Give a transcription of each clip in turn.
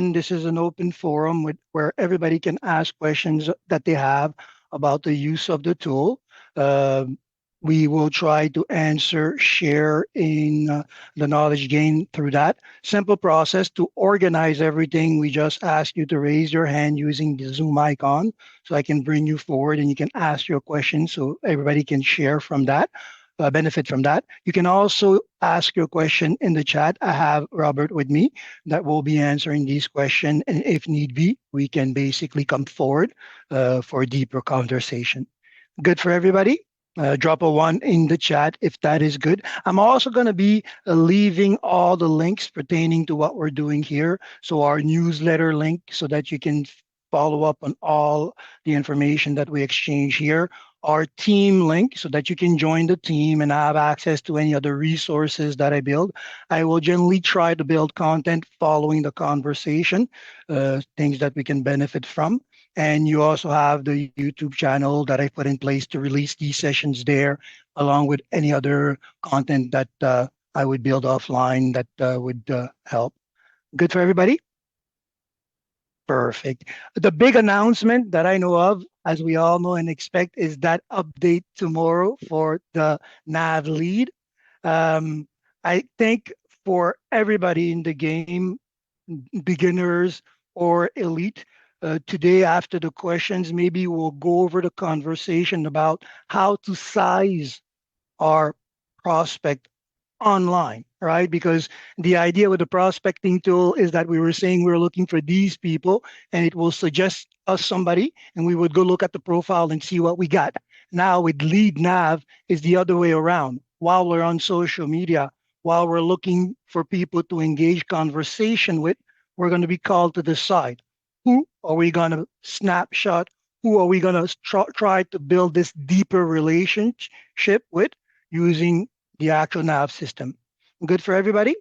This is an open forum where everybody can ask questions that they have about the use of the tool. Uh, we will try to answer, share in the knowledge gained through that. Simple process to organize everything. We just ask you to raise your hand using the Zoom icon so I can bring you forward and you can ask your questions so everybody can share from that, benefit from that. You can also ask your question in the chat. I have Robert with me that will be answering these questions. And if need be, we can basically come forward for a deeper conversation. Good for everybody? Drop a one in the chat if that is good. I'm also going to be leaving all the links pertaining to what we're doing here. So our newsletter link so that you can follow up on all the information that we exchange here. Our team link so that you can join the team and have access to any other resources that I build. I will generally try to build content following the conversation, things that we can benefit from. And you also have the YouTube channel that I put in place to release these sessions there, along with any other content that I would build offline that would help. Good for everybody? Perfect. The big announcement that I know of, as we all know and expect, is that update tomorrow for the nav lead. I think for everybody in the game, beginners or elite, today after the questions, maybe we'll go over the conversation about how to size our prospect online, right? Because the idea with the prospecting tool is that we were saying we were looking for these people and it will suggest us somebody and we would go look at the profile and see what we got. Now with lead nav is the other way around. While we're on social media, while we're looking for people to engage conversation with, we're going to be called to decide who are we going to snapshot, who are we going to try to build this deeper relationship with using the actual nav system. Good for everybody?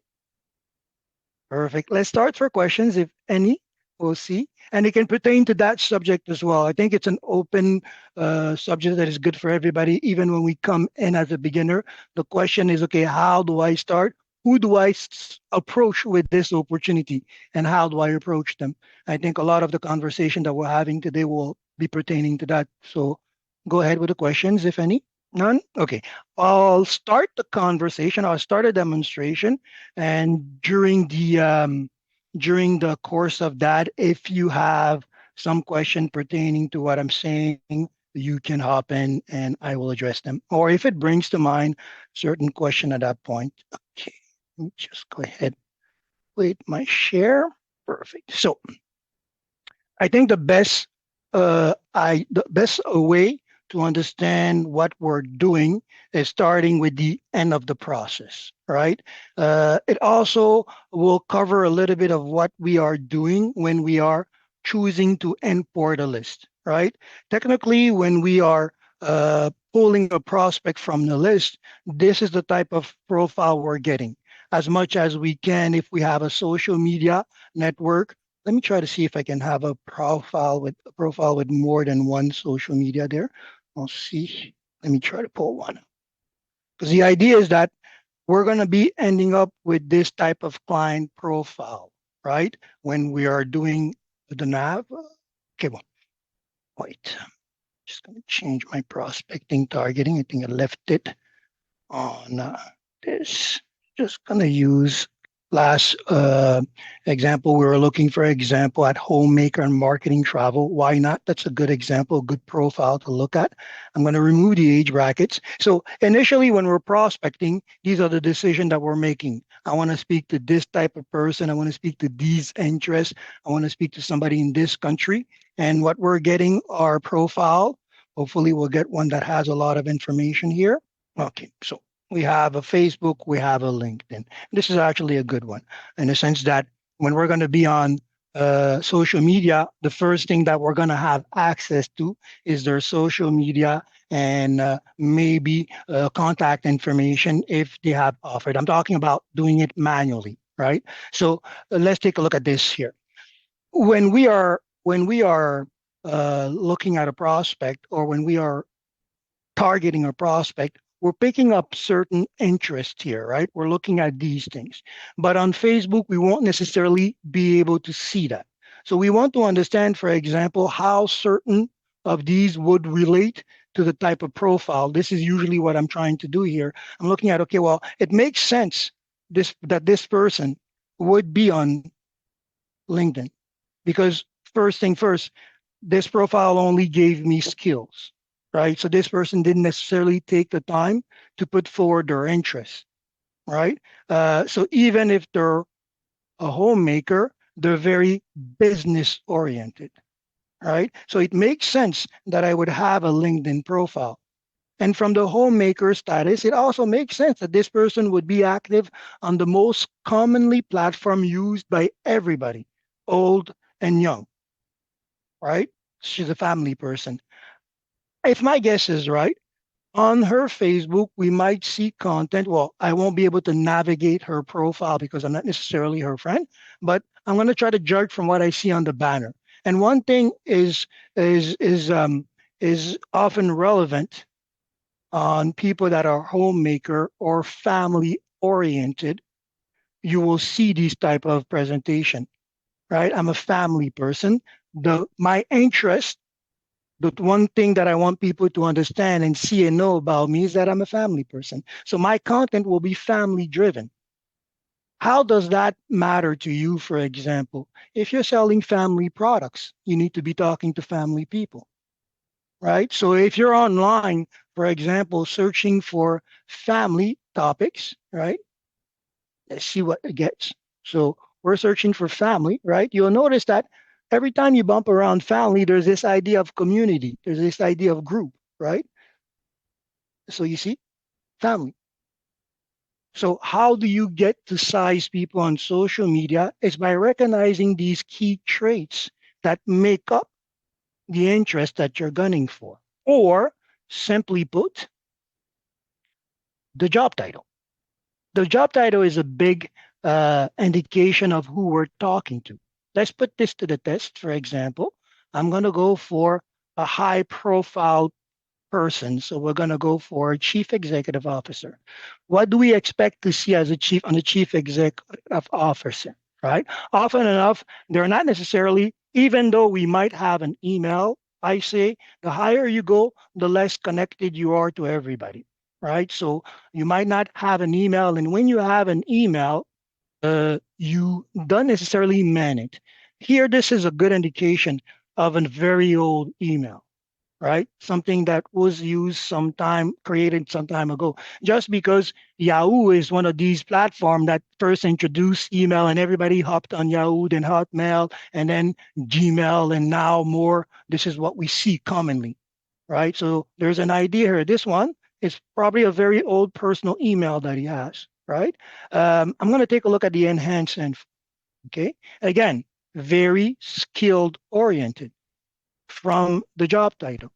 Perfect. Let's start for questions, if any. We'll see. And it can pertain to that subject as well. I think it's an open subject that is good for everybody. Even when we come in as a beginner, the question is, okay, how do I start? Who do I approach with this opportunity? And how do I approach them? I think a lot of the conversation that we're having today will be pertaining to that. So go ahead with the questions, if any. None? Okay. I'll start the conversation. I'll start a demonstration. And during the course of that, if you have some question pertaining to what I'm saying, you can hop in and I will address them. Or if it brings to mind certain question at that point. Okay. Let me just go ahead with my share. Perfect. So I think the best way to understand what we're doing is starting with the end of the process, right? It also will cover a little bit of what we are doing when we are choosing to import a list, right? Technically, when we are pulling a prospect from the list, this is the type of profile we're getting. As much as we can, if we have a social media network, let me try to see if I can have a profile with more than one social media there. I'll see. Let me try to pull one. Because the idea is that we're going to be ending up with this type of client profile, right? When we are doing the nav. Okay, well, wait. Just going to change my prospecting targeting. I think I left it on this. Just going to use last example. We were looking for example at homemaker and marketing travel. Why not? That's a good example, good profile to look at. I'm going to remove the age brackets. So initially when we're prospecting, these are the decisions that we're making. I want to speak to this type of person. I want to speak to these interests. I want to speak to somebody in this country. And what we're getting, our profile, hopefully we'll get one that has a lot of information here. Okay, so we have a Facebook, we have a LinkedIn. This is actually a good one in the sense that when we're going to be on social media, the first thing that we're going to have access to is their social media and maybe contact information if they have offered. I'm talking about doing it manually, right? So let's take a look at this here. When we are looking at a prospect or when we are targeting a prospect, we're picking up certain interests here, right? We're looking at these things. But on Facebook, we won't necessarily be able to see that. So we want to understand, for example, how certain of these would relate to the type of profile. This is usually what I'm trying to do here. I'm looking at, okay, well, it makes sense that this person would be on LinkedIn because first thing first, this profile only gave me skills, right? So this person didn't necessarily take the time to put forward their interests, right? So even if they're a homemaker, they're very business oriented, right? So it makes sense that I would have a LinkedIn profile. And from the homemaker status, it also makes sense that this person would be active on the most commonly platform used by everybody, old and young, right? She's a family person. If my guess is right, on her Facebook, we might see content. Well, I won't be able to navigate her profile because I'm not necessarily her friend, but I'm going to try to judge from what I see on the banner. And one thing is is um, is often relevant on people that are homemaker or family oriented. You will see these type of presentation, right? I'm a family person. The my interest, the one thing that I want people to understand and see and know about me is that I'm a family person. So my content will be family driven. How does that matter to you, for example? If you're selling family products, you need to be talking to family people, right? So if you're online, for example, searching for family topics, right? Let's see what it gets. So we're searching for family, right? You'll notice that every time you bump around family, there's this idea of community, there's this idea of group, right? So you see, family. So how do you get to size people on social media is by recognizing these key traits that make up the interest that you're gunning for. Or simply put, the job title. The job title is a big indication of who we're talking to. Let's put this to the test. For example, I'm going to go for a high profile person. So we're going to go for chief executive officer. What do we expect to see as a chief on a chief executive officer, right? Often enough, they're not necessarily, even though we might have an email, I say the higher you go, the less connected you are to everybody, right? So you might not have an email. And when you have an email, you don't necessarily man it. Here, this is a good indication of a very old email, right? Something that was used sometime, created some time ago. Just because Yahoo is one of these platforms that first introduced email and everybody hopped on Yahoo, then Hotmail, and then Gmail, and now more. This is what we see commonly, right? So there's an idea here. This one is probably a very old personal email that he has, right? I'm going to take a look at the enhanced info, okay? Again, very skilled oriented from the job title,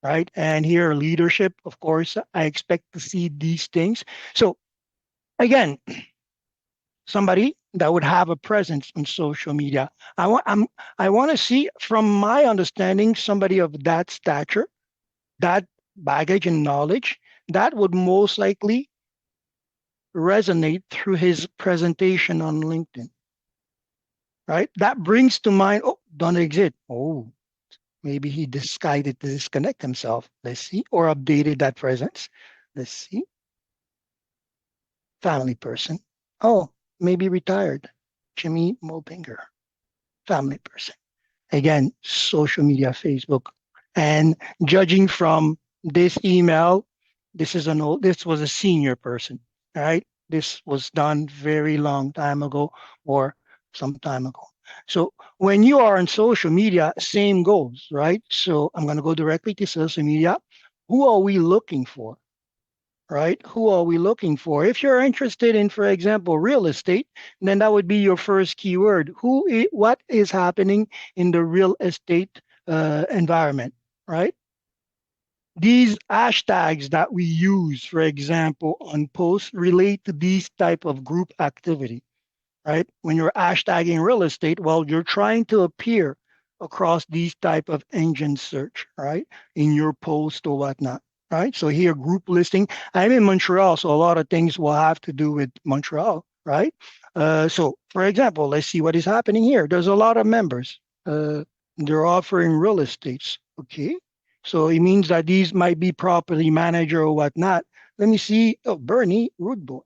right? And here, leadership, of course, I expect to see these things. So again, somebody that would have a presence on social media. I want to see, from my understanding, somebody of that stature, that baggage and knowledge, that would most likely resonate through his presentation on LinkedIn, right? That brings to mind, oh, don't exist. Oh, maybe he decided to disconnect himself. Let's see, or updated that presence. Let's see. Family person. Oh, maybe retired. Jimmy Mobinger, family person. Again, social media, Facebook. And judging from this email, this was a senior person, right? This was done very long time ago or some time ago. So when you are on social media, same goes, right? So I'm going to go directly to social media. Who are we looking for? Right? Who are we looking for? If you're interested in, for example, real estate, then that would be your first keyword. What is happening in the real estate environment, right? These hashtags that we use, for example, on posts relate to these type of group activity, right? When you're hashtagging real estate, well, you're trying to appear across these type of engine search, right? In your post or whatnot. right? So here, group listing. I'm in Montreal, so a lot of things will have to do with Montreal, right? So, for example, let's see what is happening here. There's a lot of members. They're offering real estates. Okay, so it means that these might be property manager or whatnot. Let me see. Oh, Bernie, rude boy.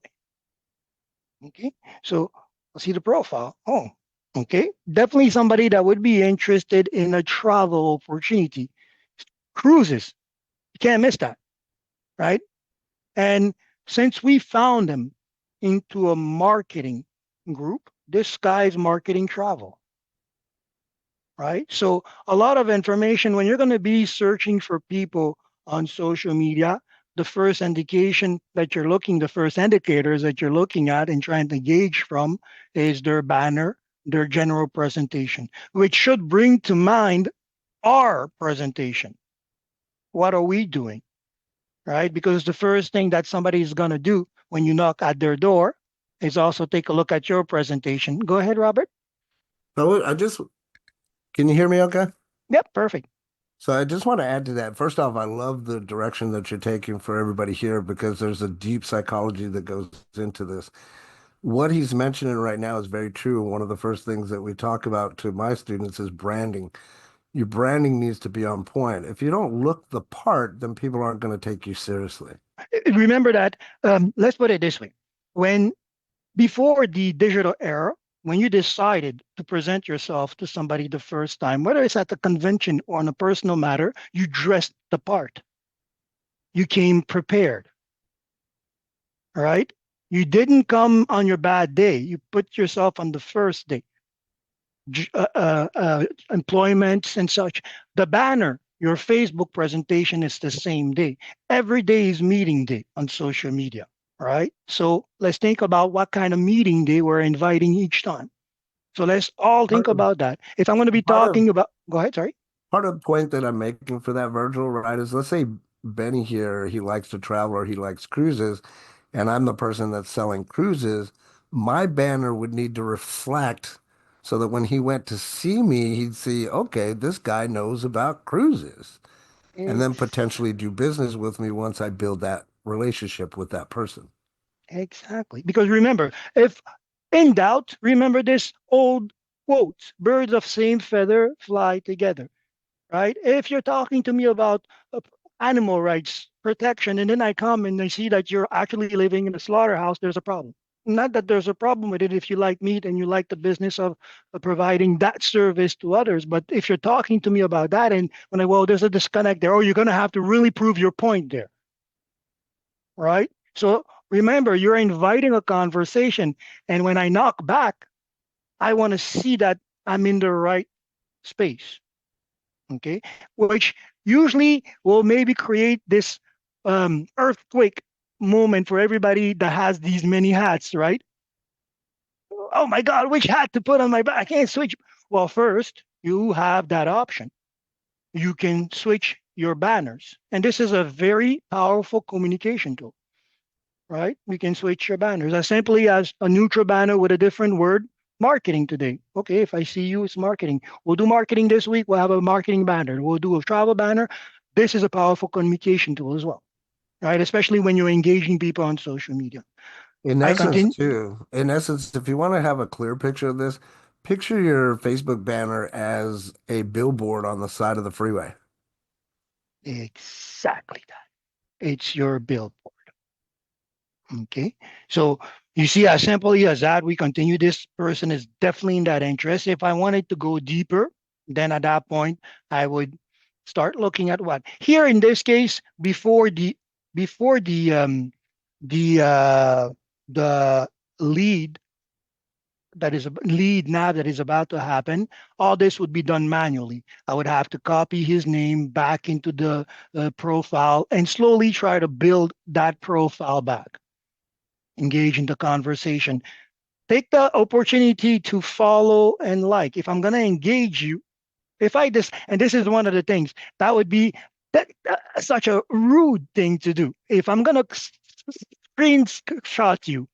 Okay, so let's see the profile. Oh, okay, definitely somebody that would be interested in a travel opportunity. Cruises, you can't miss that, right? And since we found them into a marketing group, this guy's marketing travel, right? So a lot of information when you're going to be searching for people on social media, the first indication that you're looking, the first indicators that you're looking at and trying to gauge from is their banner, their general presentation, which should bring to mind our presentation. What are we doing? Right? Because the first thing that somebody is going to do when you knock at their door is also take a look at your presentation. Go ahead, Robert. So can you hear me okay? Yep, perfect. So I just want to add to that. First off, I love the direction that you're taking for everybody here because there's a deep psychology that goes into this. What he's mentioning right now is very true. One of the first things that we talk about to my students is branding. Your branding needs to be on point. If you don't look the part, then people aren't going to take you seriously. Remember that, let's put it this way. When before the digital era, when you decided to present yourself to somebody the first time, whether it's at the convention or on a personal matter, you dressed the part. You came prepared, all right? You didn't come on your bad day. You put yourself on the first day. Employments and such. The banner, your Facebook presentation is the same day. Every day is meeting day on social media, right? So let's think about what kind of meeting day we're inviting each time. So let's all think Part of, about that. If I'm going to be part of talking about, go ahead, sorry. Part of the point that I'm making for that, Virgil, right, is let's say Benny here, he likes to travel or he likes cruises, and I'm the person that's selling cruises. My banner would need to reflect so that when he went to see me, he'd see, okay, this guy knows about cruises, and then potentially do business with me once I build that relationship with that person. Exactly. Because remember, if in doubt, remember this old quote, birds of same feather fly together. Right? If you're talking to me about animal rights protection, and then I come and I see that you're actually living in a slaughterhouse, there's a problem. Not that there's a problem with it if you like meat and you like the business of providing that service to others. But if you're talking to me about that, and when I, well, there's a disconnect there, oh, you're going to have to really prove your point there, right? So remember, you're inviting a conversation. And when I knock back, I want to see that I'm in the right space. Okay, which usually will maybe create this earthquake moment for everybody that has these many hats, right? Oh my God, which hat to put on my back? I can't switch. Well, first, you have that option. You can switch your banners. And this is a very powerful communication tool, right? We can switch your banners as simply as a neutral banner with a different word. Marketing today. Okay, if I see you, it's marketing. We'll do marketing this week. We'll have a marketing banner. We'll do a travel banner. This is a powerful communication tool as well, right? Especially when you're engaging people on social media. I continue. In essence, if you want to have a clear picture of this, picture your Facebook banner as a billboard on the side of the freeway. Exactly that. It's your billboard. Okay. So you see, as simply as that, we continue. This person is definitely in that interest. If I wanted to go deeper, then at that point, I would start looking at what here in this case before the the lead that is a lead nav that is about to happen. All this would be done manually. I would have to copy his name back into the profile and slowly try to build that profile back, engage in the conversation, take the opportunity to follow and like. If I'm going to engage you, if I just, and this is one of the things that would be such a rude thing to do. If I'm going to screenshot you,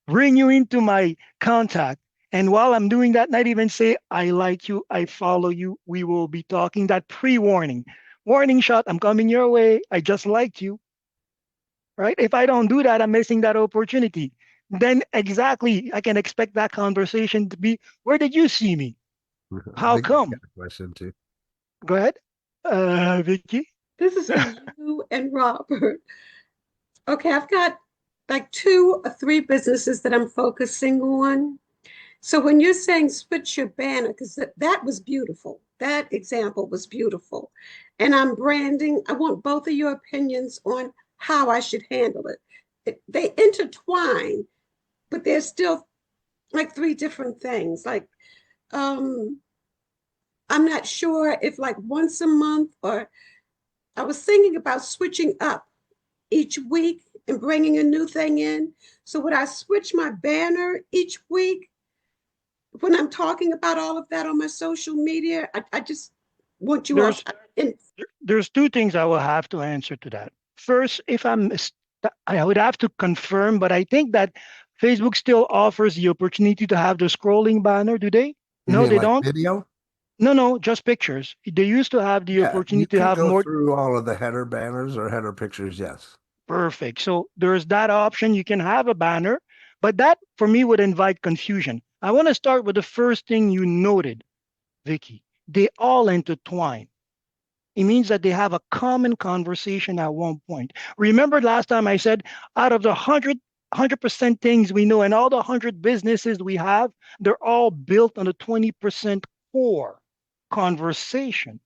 bring you into my contact, and while I'm doing that, not even say, I like you, I follow you, we will be talking, that pre warning. Warning shot, I'm coming your way. I just liked you, right? If I don't do that, I'm missing that opportunity. Then exactly, I can expect that conversation to be, where did you see me? How Vicky's got come? a question too. Go ahead, Vicky. This is for you and Robert. Okay, I've got like two or three businesses that I'm focusing on. So when you're saying switch your banner, because that was beautiful, that example was beautiful. And I'm branding, I want both of your opinions on how I should handle it. They intertwine, but they're still like three different things. Like, um, I'm not sure if like once a month, or I was thinking about switching up each week and bringing a new thing in. So would I switch my banner each week when I'm talking about all of that on my social media? I just want you all. There's there's two things I will have to answer to that. First, if I would have to confirm, but I think that Facebook still offers the opportunity to have the scrolling banner. Do they? You No, mean they like don't. video? No, no, just pictures. They used to have the Yeah, you opportunity to can have go more. through all of the header banners or header pictures, yes. Perfect. So there's that option. You can have a banner, but that for me would invite confusion. I want to start with the first thing you noted, Vicky. They all intertwine. It means that they have a common conversation at one point. Remember last time I said out of the 100% things we know and all the 100 businesses we have, they're all built on a 20% core conversation,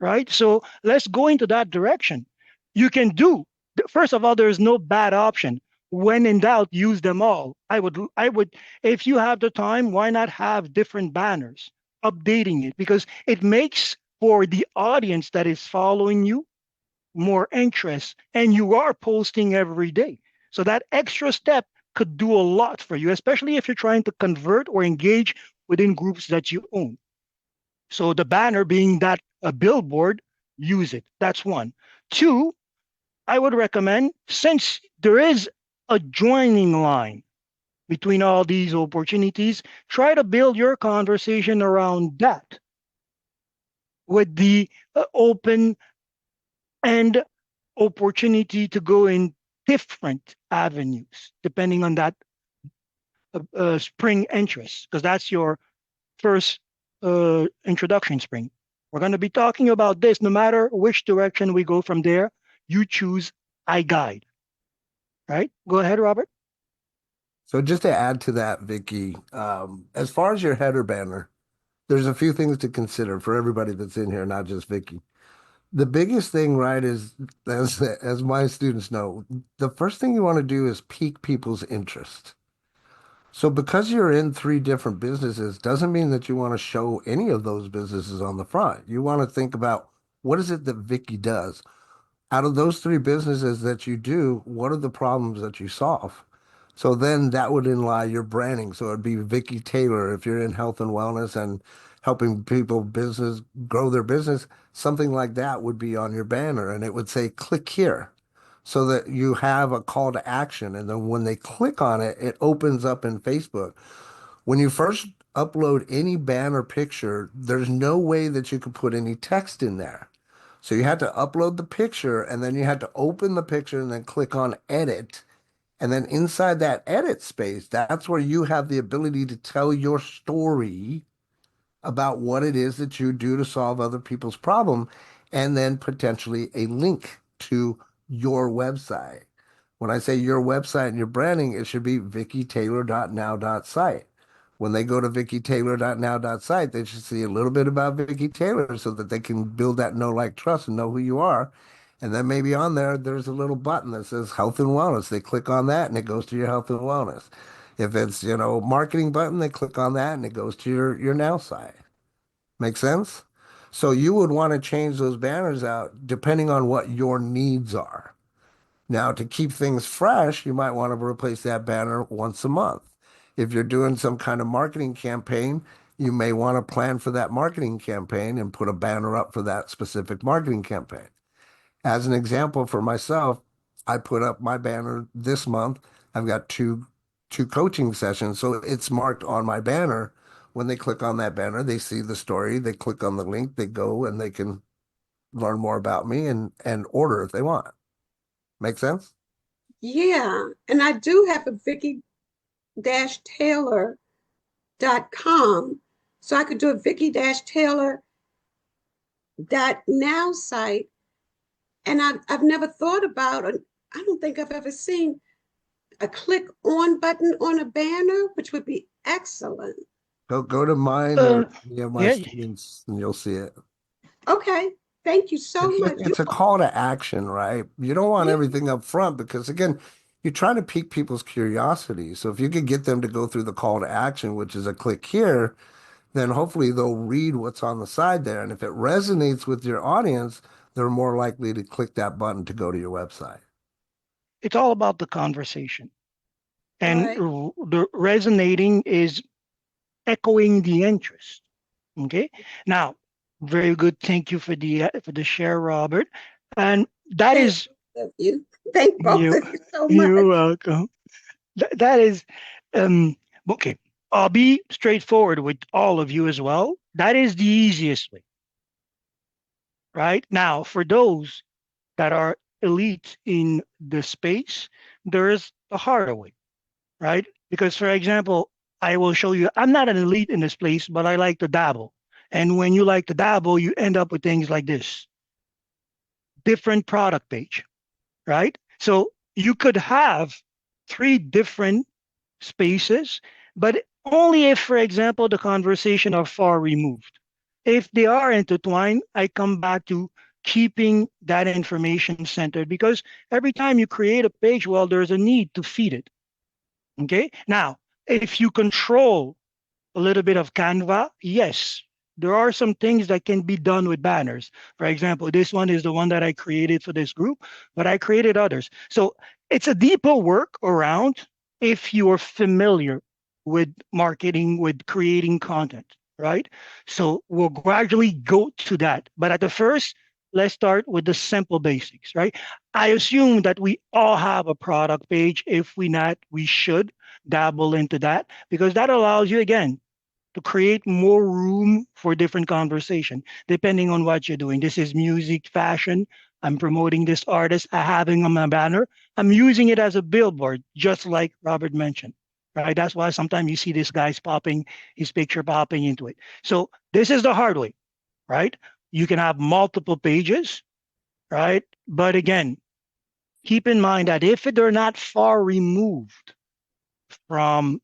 right? So let's go into that direction. You can do, first of all, there's no bad option. When in doubt, use them all. If you have the time, why not have different banners, updating it? Because it makes for the audience that is following you more interest, and you are posting every day. So that extra step could do a lot for you, especially if you're trying to convert or engage within groups that you own. So the banner being that a billboard, use it. That's one. Two, I would recommend, since there is a joining line between all these opportunities, try to build your conversation around that with the open and opportunity to go in different avenues depending on that spring interest, because that's your first introduction spring. We're going to be talking about this no matter which direction we go from there. You choose, I guide, right? Go ahead, Robert. So just to add to that, Vicky, as far as your header banner, there's a few things to consider for everybody that's in here, not just Vicky. The biggest thing, right, is as my students know, the first thing you want to do is pique people's interest. So because you're in three different businesses doesn't mean that you want to show any of those businesses on the front. You want to think about what is it that Vicky does? Out of those three businesses that you do, what are the problems that you solve? So then that would lie your branding. So it'd be Vicky Taylor if you're in health and wellness and helping people business grow their business, something like that would be on your banner and it would say click here so that you have a call to action. And then when they click on it, it opens up in Facebook. When you first upload any banner picture, there's no way that you could put any text in there. So you had to upload the picture and then you had to open the picture and then click on edit. And then inside that edit space, that's where you have the ability to tell your story about what it is that you do to solve other people's problem, and then potentially a link to your website. When I say your website and your branding, it should be vickytaylor.now.site. When they go to vickytaylor.now.site, they should see a little bit about Vicky Taylor so that they can build that know, like, trust and know who you are. And then maybe on there, there's a little button that says health and wellness. They click on that and it goes to your health and wellness. If it's, marketing button, they click on that and it goes to your now site. Make sense? So you would want to change those banners out depending on what your needs are. Now, to keep things fresh, you might want to replace that banner once a month. If you're doing some kind of marketing campaign, you may want to plan for that marketing campaign and put a banner up for that specific marketing campaign. As an example for myself, I put up my banner this month. I've got two coaching sessions, so it's marked on my banner. When they click on that banner, they see the story, they click on the link, they go and they can learn more about me and order if they want. Make sense? Yeah, and I do have a Vicky-Taylor.com. So I could do a Vicky-Taylor.now site. And I've never thought about, I don't think I've ever seen a click on button on a banner, which would be excellent. Go to mine Uh, or any of my yeah, students and you'll see it. Okay, thank you so much. It's a call to action, right? You don't want Yeah, everything up front because again, you're trying to pique people's curiosity. So if you could get them to go through the call to action, which is a click here, then hopefully they'll read what's on the side there. And if it resonates with your audience, they're more likely to click that button to go to your website. it's all about the conversation. And right. the resonating is echoing the interest. Okay. Now, very good. Thank you for the share, Robert. And that Thank is both of you. Thank both you. of you so You're much. welcome. That is um okay. I'll be straightforward with all of you as well. That is the easiest way, right? Now, for those that are elite in the space, there's a harder way, right? Because, for example, I will show you, I'm not an elite in this place, but I like to dabble. And when you like to dabble, you end up with things like this different product page, right? So you could have three different spaces, but only if, for example, the conversation are far removed. If they are intertwined, I come back to keeping that information centered because every time you create a page, well, there's a need to feed it. Okay. Now, if you control a little bit of Canva, yes, there are some things that can be done with banners. For example, this one is the one that I created for this group, but I created others. So it's a deeper work around if you are familiar with marketing, with creating content, right? So we'll gradually go to that. But at the first, let's start with the simple basics, right? I assume that we all have a product page. If we not, we should dabble into that because that allows you again to create more room for different conversation depending on what you're doing. This is music, fashion. I'm promoting this artist. I have him on my banner. I'm using it as a billboard, just like Robert mentioned. Right. That's why sometimes you see this guy's popping his picture popping into it. So this is the hard way, right? You can have multiple pages, right? But again, keep in mind that if they're not far removed from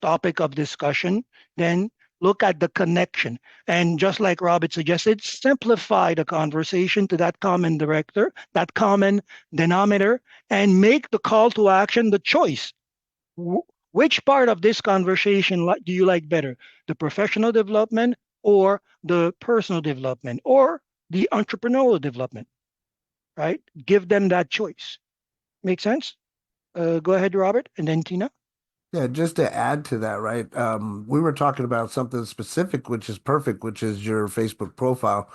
topic of discussion, then look at the connection. And just like Robert suggested, simplify the conversation to that common director, that common denominator, and make the call to action the choice. Which part of this conversation do you like better? The professional development or the personal development or the entrepreneurial development, right? Give them that choice. Make sense? Go ahead, Robert, and then Tina. Yeah, just to add to that, right? We were talking about something specific, which is perfect, which is your Facebook profile.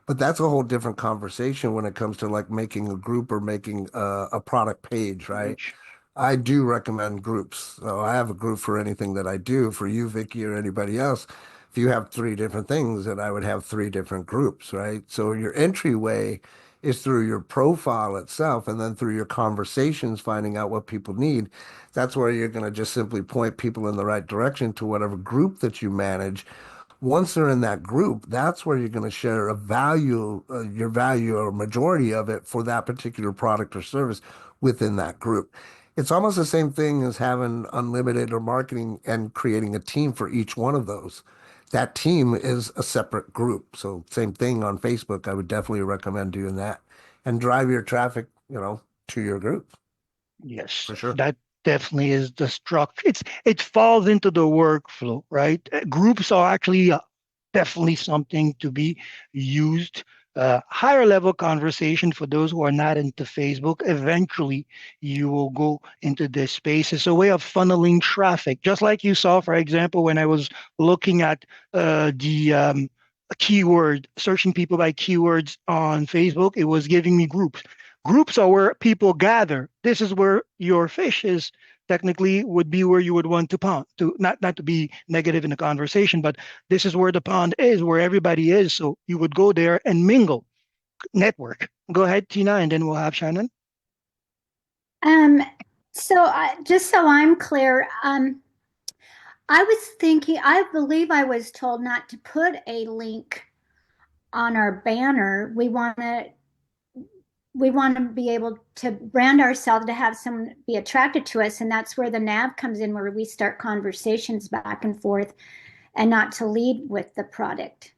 But that's a whole different conversation when it comes to like making a group or making a product page, right? Page. I do recommend groups. So I have a group for anything that I do. For you, Vicky, or anybody else, if you have three different things, then I would have three different groups, right? So your entryway is through your profile itself and then through your conversations, finding out what people need. That's where you're going to just simply point people in the right direction to whatever group that you manage. Once they're in that group, that's where you're going to share a value, your value or majority of it for that particular product or service within that group. It's almost the same thing as having unlimited or marketing and creating a team for each one of those. That team is a separate group. So same thing on Facebook. I would definitely recommend doing that and drive your traffic, to your group Yes, for sure. that definitely is the structure. It falls into the workflow, right? Groups are actually definitely something to be used. Higher level conversation for those who are not into Facebook. Eventually, you will go into this space. It's a way of funneling traffic, just like you saw, for example, when I was looking at the keyword, searching people by keywords on Facebook. It was giving me groups. Groups are where people gather. This is where your fish is technically would be where you would want to pond to not to be negative in the conversation, but this is where the pond is, where everybody is. So you would go there and mingle. network. Go ahead, Tina, and then we'll have Shannon. Um, just so I'm clear, I was thinking, I believe I was told not to put a link on our banner. We want to be able to brand ourselves to have someone be attracted to us, and that's where the nav comes in, where we start conversations back and forth, and not to lead with the product.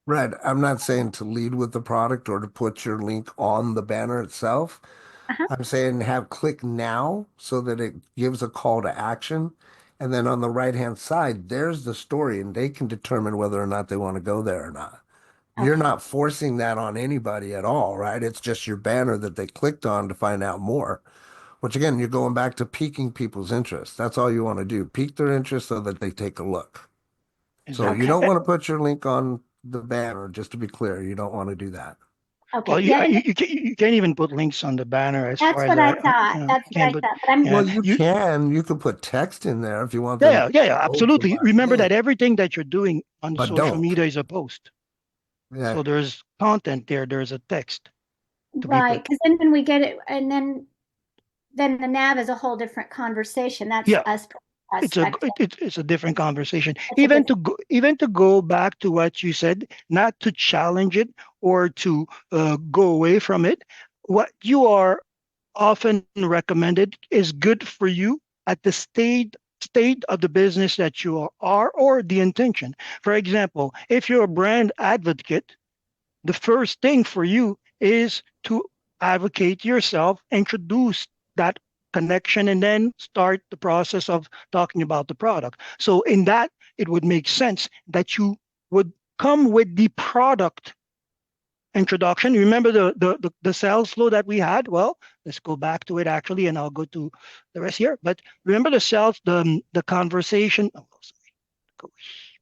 Right. I'm not saying to lead with the product or to put your link on the banner itself. Uh-huh. I'm saying have click now so that it gives a call to action. And then on the right-hand side, there's the story, and they can determine whether or not they want to go there or not. You're Okay. not forcing that on anybody at all, right? It's just your banner that they clicked on to find out more. Which again, you're going back to piquing people's interest. That's all you want to do. Pique their interest so that they take a look. So you Exactly. Okay. don't want to put your link on the banner, just to be clear. You don't want to do that. Okay. Well, Yeah, you can't even put links on the banner as that's far as what I you thought. know, That's you what can't I put, thought. But I'm yeah, Well, you you, can. You could put text in there if you want yeah, them yeah, to yeah, yeah, go to absolutely. my Remember link, that everything that you're doing on but social don't. media is a post. Yeah. So there's content there, there's a text to be right, put. because then when we get it, and then the nav is a whole different conversation. That's Yeah, us it's a prospecting. it's a different conversation. It's a different. Even to go back to what you said, not to challenge it or to go away from it. What you are often recommended is good for you at the state of the business that you are or the intention. For example, if you're a brand advocate, the first thing for you is to advocate yourself, introduce that connection, and then start the process of talking about the product. So, in that, it would make sense that you would come with the product introduction. Remember the sales flow that we had? Well, let's go back to it actually, and I'll go to the rest here. But remember the conversation. Oh, sorry, go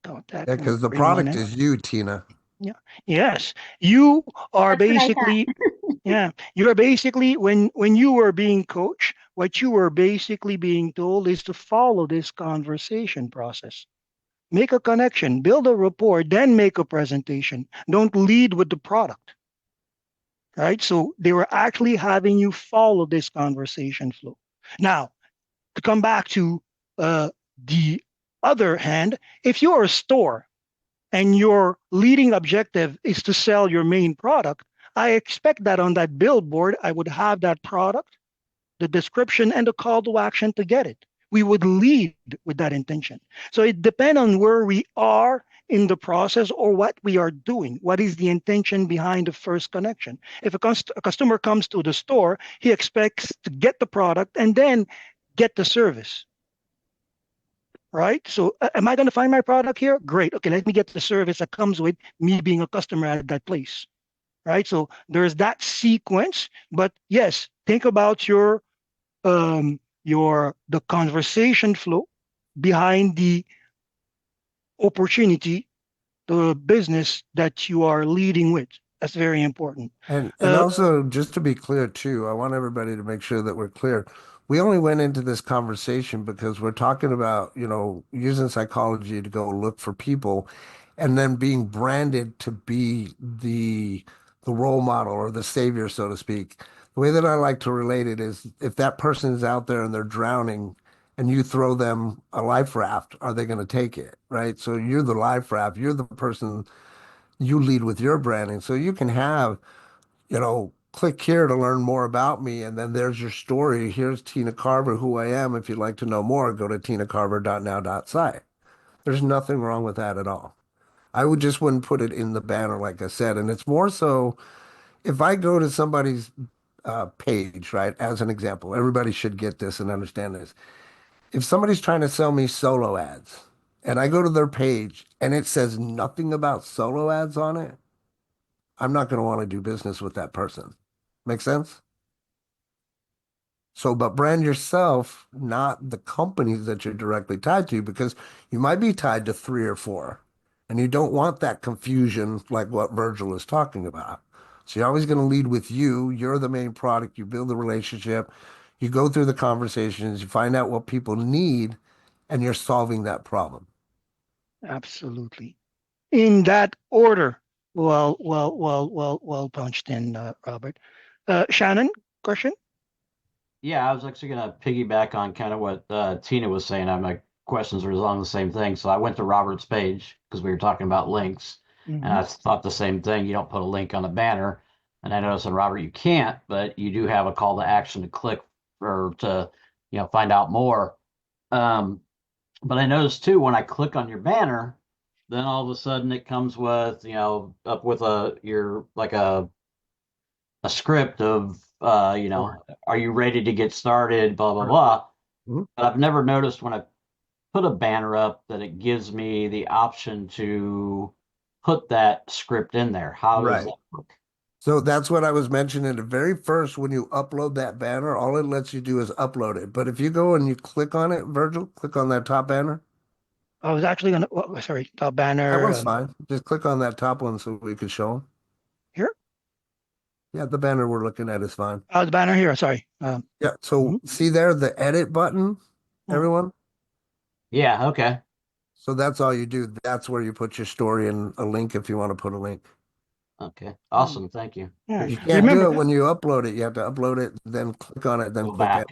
count that. Yeah, We'll because the bring one product in. is you, Tina. Yeah. Yes. You are That's what I thought. basically, yeah, you're basically when you were being coached, what you were basically being told is to follow this conversation process. Make a connection, build a rapport, then make a presentation. Don't lead with the product, right? So they were actually having you follow this conversation flow. Now, to come back to the other hand, if you're a store and your leading objective is to sell your main product, I expect that on that billboard, I would have that product, the description, and the call to action to get it. We would lead with that intention. So it depends on where we are in the process or what we are doing. What is the intention behind the first connection? If a customer comes to the store, he expects to get the product and then get the service, right? So am I going to find my product here? Great. Okay, let me get the service that comes with me being a customer at that place, right? So there's that sequence. But yes, think about your the conversation flow behind the opportunity, the business that you are leading with. That's very important. And Uh, also, just to be clear too, I want everybody to make sure that we're clear. We only went into this conversation because we're talking about, using psychology to go look for people and then being branded to be the role model or the savior, so to speak. The way that I like to relate it is if that person is out there and they're drowning and you throw them a life raft, are they going to take it? Right? So you're the life raft, you're the person you lead with your branding. So you can have click here to learn more about me. And then there's your story. Here's Tina Carver, who I am. If you'd like to know more, go to tinacarver.now.site. There's nothing wrong with that at all. I would just wouldn't put it in the banner, like I said. And it's more so if I go to somebody's page, right, as an example, everybody should get this and understand this. If somebody's trying to sell me solo ads and I go to their page and it says nothing about solo ads on it, I'm not going to want to do business with that person. Make sense? So, but brand yourself, not the companies that you're directly tied to, because you might be tied to three or four, and you don't want that confusion like what Virgil is talking about. So you're always going to lead with you. You're the main product. You build the relationship. You go through the conversations. You find out what people need, and you're solving that problem. Absolutely. In that order. Well punched in, Robert. Shannon, question? Yeah, I was actually going to piggyback on kind of what Tina was saying. My questions are along the same thing. So I went to Robert's page because we were talking about links, and Mm-hmm. I thought the same thing. You don't put a link on a banner, and I noticed on Robert you can't, but you do have a call to action to click or to find out more. Um, but I noticed too when I click on your banner, then all of a sudden it comes with up with your like a script of Sure. are you ready to get started, blah blah Sure. blah. Mhm. But I've never noticed when I put a banner up that it gives me the option to put that script in there. How does Right. that work? So that's what I was mentioning. The very first, when you upload that banner, all it lets you do is upload it. But if you go and you click on it, Virgil, click on that top banner. I was actually gonna. Well, sorry, the That banner one's fine. Just click on that top one so we can show them. here. Yeah, the banner we're looking at is fine. Oh, the banner here. Sorry. Yeah. So Mhm, see there, the edit button, mhm. everyone. Yeah, okay. So that's all you do. That's where you put your story and a link if you want to put a link. Okay. Mm. Awesome. Thank you. Yeah. You Appreciate can't that. do Remember, it when you upload it. You have to upload it, then click on it, then Go click it.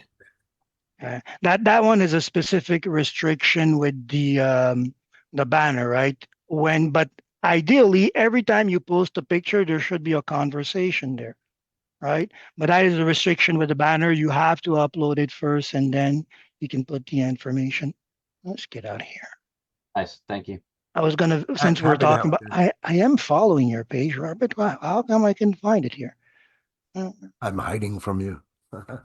back. that one is a specific restriction with the banner, right? But ideally, every time you post a picture, there should be a conversation there, right? But that is a restriction with the banner. You have to upload it first, and then you can put the information. Let's get out of here. Nice. Thank you. I was gonna, since we're Happy to talking help about, you. I am following your page, Robert. Wow, how come I can find it here? Uh, I'm hiding from you.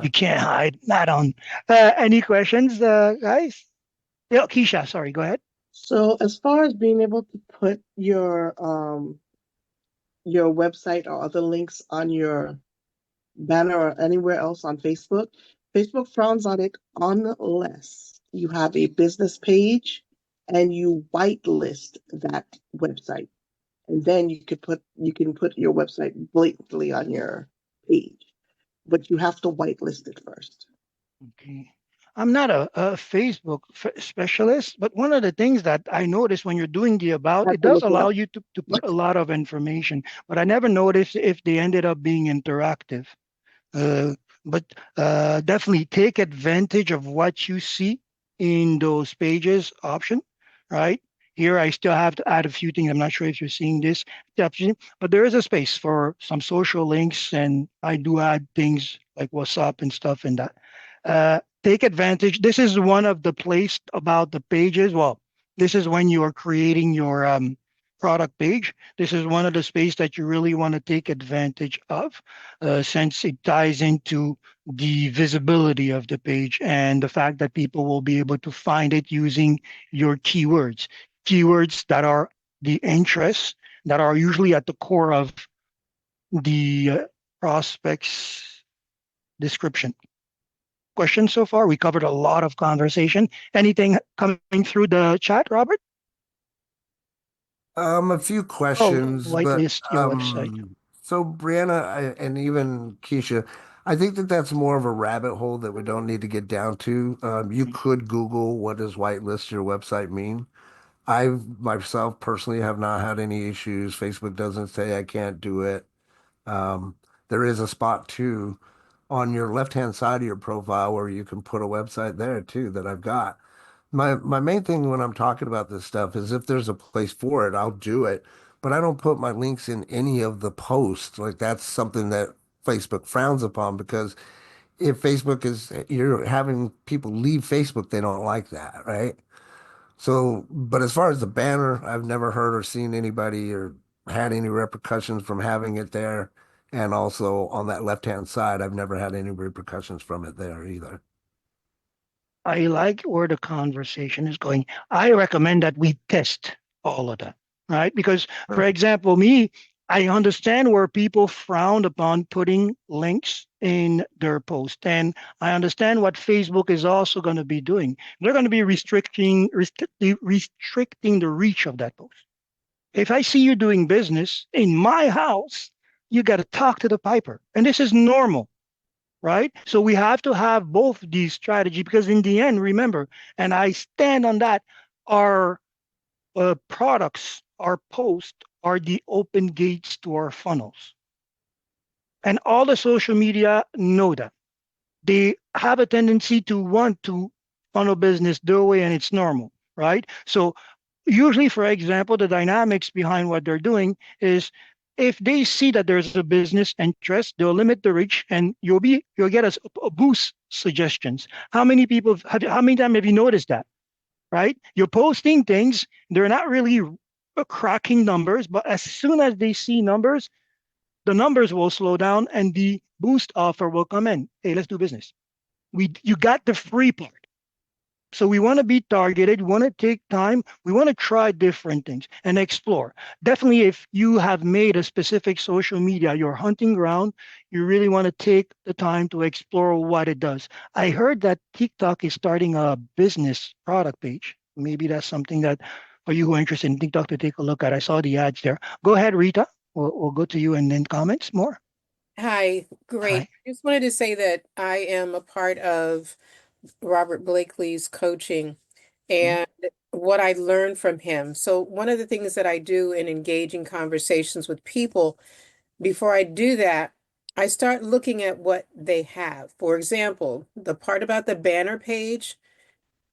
You can't hide. Not on. Any questions, guys? Yeah, Keisha, sorry, go ahead. So as far as being able to put your website or other links on your banner or anywhere else on Facebook, Facebook frowns on it unless you have a business page and you whitelist that website. And then you can put your website blatantly on your page. But you have to whitelist it first. Okay. I'm not a Facebook specialist, but one of the things that I noticed when you're doing the You about, have it to does look it allow up. you to put a Yes. lot of information, but I never noticed if they ended up being interactive. Uh, but definitely take advantage of what you see in those pages option, right? Here, I still have to add a few things. I'm not sure if you're seeing this, but there is a space for some social links, and I do add things like what's up and stuff in that. Take advantage. This is one of the place about the pages. Well, this is when you are creating your product page. This is one of the space that you really want to take advantage of since it ties into the visibility of the page and the fact that people will be able to find it using your keywords. Keywords that are the interests that are usually at the core of the prospect's description. Questions so far? We covered a lot of conversation. Anything coming through the chat, Robert? A few Oh, questions, but whitelist your website. so Brianna and even Keisha, I think that that's more of a rabbit hole that we don't need to get down to. You could Google what does whitelist your website mean. I myself personally have not had any issues. Facebook doesn't say I can't do it. Um, there is a spot too on your left-hand side of your profile where you can put a website there too that I've got. My main thing when I'm talking about this stuff is if there's a place for it, I'll do it. But I don't put my links in any of the posts. Like that's something that Facebook frowns upon because if Facebook is you're having people leave Facebook, they don't like that, right? So, but as far as the banner, I've never heard or seen anybody or had any repercussions from having it there. And also on that left-hand side, I've never had any repercussions from it there either. I like where the conversation is going. I recommend that we test all of that, right? Because, for Sure. example, me, I understand where people frowned upon putting links in their post. And I understand what Facebook is also going to be doing. They're going to be restricting the reach of that post. If I see you doing business in my house, you got to talk to the piper. And this is normal, right? So we have to have both these strategy because in the end, remember, and I stand on that, our products our posts are the open gates to our funnels. And all the social media know that. They have a tendency to want to funnel business their way, and it's normal, right? So usually, for example, the dynamics behind what they're doing is if they see that there's a business interest, they'll limit the reach, and you'll get a boost suggestions. How many times have you noticed that? Right? You're posting things, they're not really cracking numbers, but as soon as they see numbers, the numbers will slow down and the boost offer will come in. Hey, let's do business. You got the free part. So we want to be targeted. We want to take time. We want to try different things and explore. Definitely, if you have made a specific social media your hunting ground, you really want to take the time to explore what it does. I heard that TikTok is starting a business product page. Maybe that's something that for you who are interested in TikTok to take a look at. I saw the ads there. Go ahead, Rita. We'll go to you and then comments more. Hi, great. Hi. I just wanted to say that I am a part of Robert Blakely's coaching and what I learned from him. So, one of the things that I do in engaging conversations with people, before I do that, I start looking at what they have. For example, the part about the banner page,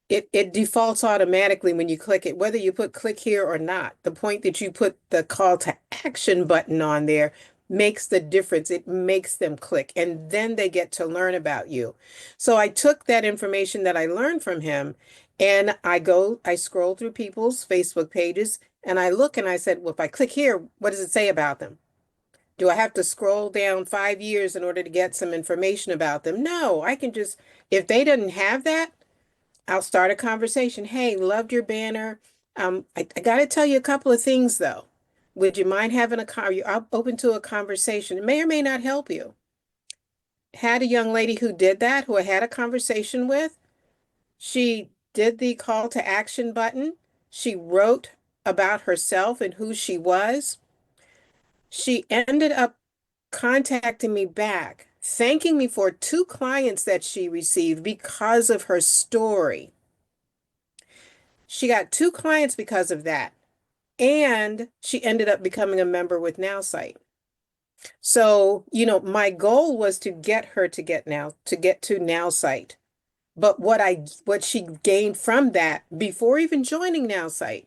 it defaults automatically when you click it, whether you put click here or not. The point that you put the call to action button on there makes the difference. It makes them click, and then they get to learn about you. So I took that information that I learned from him, and I scroll through people's Facebook pages, and I look and I said, well, if I click here, what does it say about them? Do I have to scroll down 5 years in order to get some information about them? No, I can just, if they didn't have that, I'll start a conversation. Hey, loved your banner. I got to tell you a couple of things though. Would you mind having are you open to a conversation? It may or may not help you. Had a young lady who did that, who I had a conversation with. She did the call to action button. She wrote about herself and who she was. She ended up contacting me back, thanking me for 2 clients that she received because of her story. She got 2 clients because of that. And she ended up becoming a member with Nowsite. So, my goal was to get her to get to Nowsite. But what she gained from that before even joining Nowsite,